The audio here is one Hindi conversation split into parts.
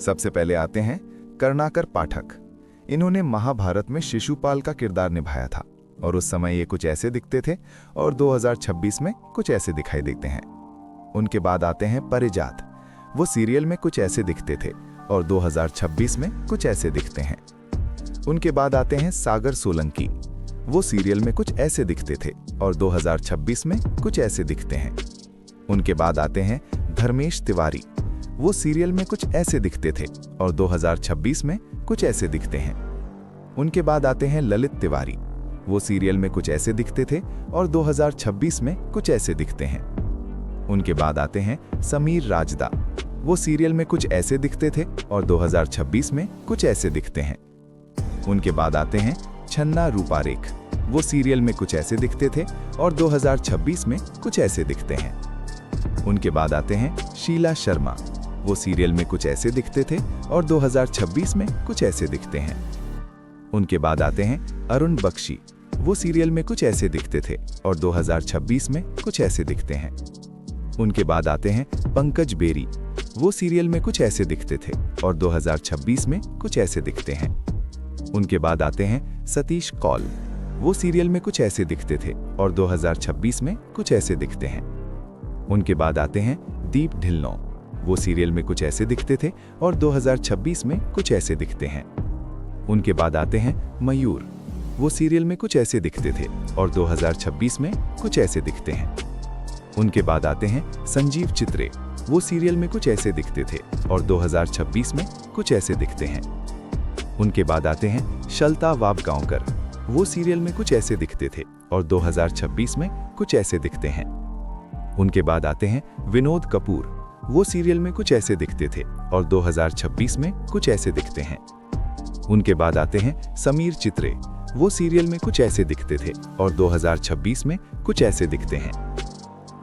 सबसे पहले आते हैं करुणाकर पाठक। इन्होंने महाभारत में शिशुपाल का किरदार निभाया था और उस समय ये कुछ ऐसे दिखते थे और 2026 में कुछ ऐसे दिखाई देते हैं। उनके बाद आते हैं परिजात। वो सीरियल में कुछ ऐसे दिखते थे और 2026 में कुछ ऐसे दिखते हैं। उनके बाद आते हैं सागर सोलंकी। वो सीरियल में कुछ ऐसे दिखते थे और 2026 में कुछ ऐसे दिखते हैं। उनके बाद आते हैं धर्मेश तिवारी। वो सीरियल में कुछ ऐसे दिखते थे और 2026 में कुछ ऐसे दिखते हैं। उनके बाद आते हैं ललित तिवारी। वो सीरियल में कुछ ऐसे दिखते थे और 2026 में कुछ ऐसे दिखते हैं। उनके बाद आते हैं समीर राजदा। वो सीरियल में कुछ ऐसे दिखते थे और 2026 में कुछ ऐसे दिखते हैं। उनके बाद आते हैं छन्ना रूपारेख। वो सीरियल में कुछ ऐसे दिखते थे और 2026 में कुछ ऐसे दिखते हैं। उनके बाद आते हैं शीला शर्मा। वो सीरियल में कुछ ऐसे दिखते थे और 2026 में कुछ ऐसे दिखते हैं। उनके बाद आते हैं अरुण बख्शी। वो सीरियल में कुछ ऐसे दिखते थे और 2026 में कुछ ऐसे दिखते हैं। उनके बाद आते हैं पंकज बेरी। वो सीरियल में कुछ ऐसे दिखते थे और 2026 में कुछ ऐसे दिखते हैं। उनके बाद आते हैं सतीश कौल। वो सीरियल में कुछ ऐसे दिखते थे और 2026 में कुछ ऐसे दिखते हैं। उनके बाद आते हैं दीप ढिल्लों। वो सीरियल में कुछ ऐसे दिखते थे और 2026 में कुछ ऐसे दिखते हैं। उनके बाद आते हैं मयूर। वो सीरियल में कुछ ऐसे दिखते थे और 2026 में कुछ ऐसे दिखते हैं। उनके बाद आते हैं संजीव चित्रे। वो सीरियल में कुछ ऐसे दिखते थे और 2026 में कुछ ऐसे दिखते हैं। उनके बाद आते हैं शलता वाबगांवकर। वो सीरियल में कुछ ऐसे दिखते थे और 2026 में कुछ ऐसे दिखते हैं। उनके बाद आते हैं विनोद कपूर। वो सीरियल में कुछ ऐसे दिखते थे और 2026 में कुछ ऐसे दिखते हैं। उनके बाद आते हैं समीर चित्रे। वो सीरियल में कुछ ऐसे दिखते थे और 2026 में कुछ ऐसे दिखते हैं।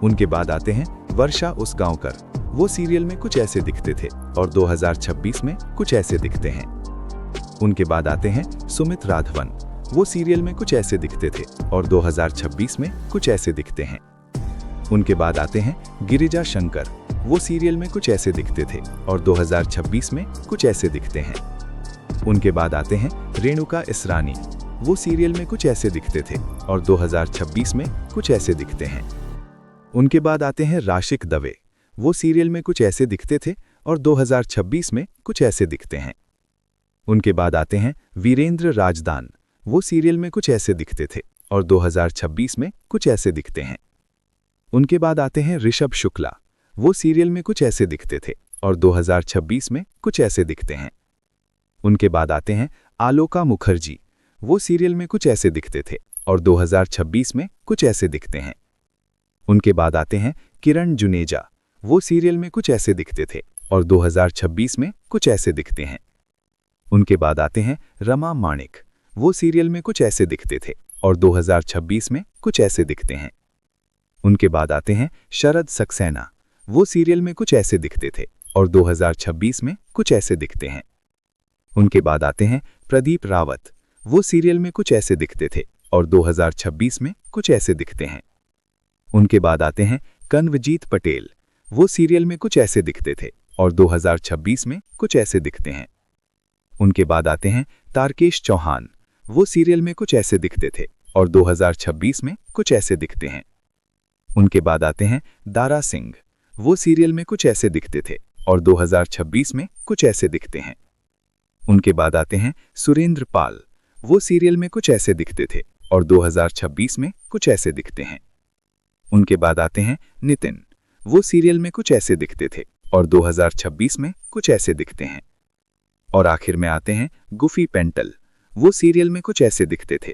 उनके बाद आते हैं वर्षा उसगांवकर। वो सीरियल में कुछ ऐसे दिखते थे और 2026 में कुछ ऐसे दिखते हैं। उनके बाद आते हैं सुमित राघवन। वो सीरियल में कुछ ऐसे दिखते थे और 2026 में कुछ ऐसे दिखते हैं। उनके बाद आते हैं गिरिजा शंकर। वो सीरियल में कुछ ऐसे दिखते थे और 2026 में कुछ ऐसे दिखते हैं। उनके बाद आते हैं रेणुका इसरानी। वो सीरियल में कुछ ऐसे दिखते थे और 2026 में कुछ ऐसे दिखते हैं। उनके बाद आते हैं राशिक दवे। वो सीरियल में कुछ ऐसे दिखते थे और 2026 में कुछ ऐसे दिखते हैं। उनके बाद आते हैं वीरेंद्र राजदान। वो सीरियल में कुछ ऐसे दिखते थे और 2026 में कुछ ऐसे दिखते हैं। उनके बाद आते हैं ऋषभ शुक्ला। वो सीरियल में कुछ ऐसे दिखते थे और 2026 में कुछ ऐसे दिखते हैं। उनके बाद आते हैं आलोका मुखर्जी। वो सीरियल में कुछ ऐसे दिखते थे और 2026 में कुछ ऐसे दिखते हैं। उनके बाद आते हैं किरण जुनेजा। वो सीरियल में कुछ ऐसे दिखते थे और 2026 में कुछ ऐसे दिखते हैं। उनके बाद आते हैं रमा माणिक। वो सीरियल में कुछ ऐसे दिखते थे और 2026 में कुछ ऐसे दिखते हैं। उनके बाद आते हैं शरद सक्सेना। वो सीरियल में कुछ ऐसे दिखते थे और 2026 में कुछ ऐसे दिखते हैं। उनके बाद आते हैं प्रदीप रावत। वो सीरियल में कुछ ऐसे दिखते थे और 2026 में कुछ ऐसे दिखते हैं। उनके बाद आते हैं कन्वजीत पटेल। वो सीरियल में कुछ ऐसे दिखते थे और 2026 में कुछ ऐसे दिखते हैं। उनके बाद आते हैं तारकेश चौहान। वो सीरियल में कुछ ऐसे दिखते थे और 2026 में कुछ ऐसे दिखते हैं। उनके बाद आते हैं दारा सिंह। वो सीरियल में कुछ ऐसे दिखते थे और 2026 में कुछ ऐसे दिखते हैं। उनके बाद आते हैं सुरेंद्र पाल। वो सीरियल में कुछ ऐसे दिखते थे और 2026 में कुछ ऐसे दिखते हैं। उनके बाद आते हैं नितिन। वो सीरियल में कुछ ऐसे दिखते थे और 2026 में कुछ ऐसे दिखते हैं। और आखिर में आते हैं गुफी पेंटल। वो सीरियल में कुछ ऐसे दिखते थे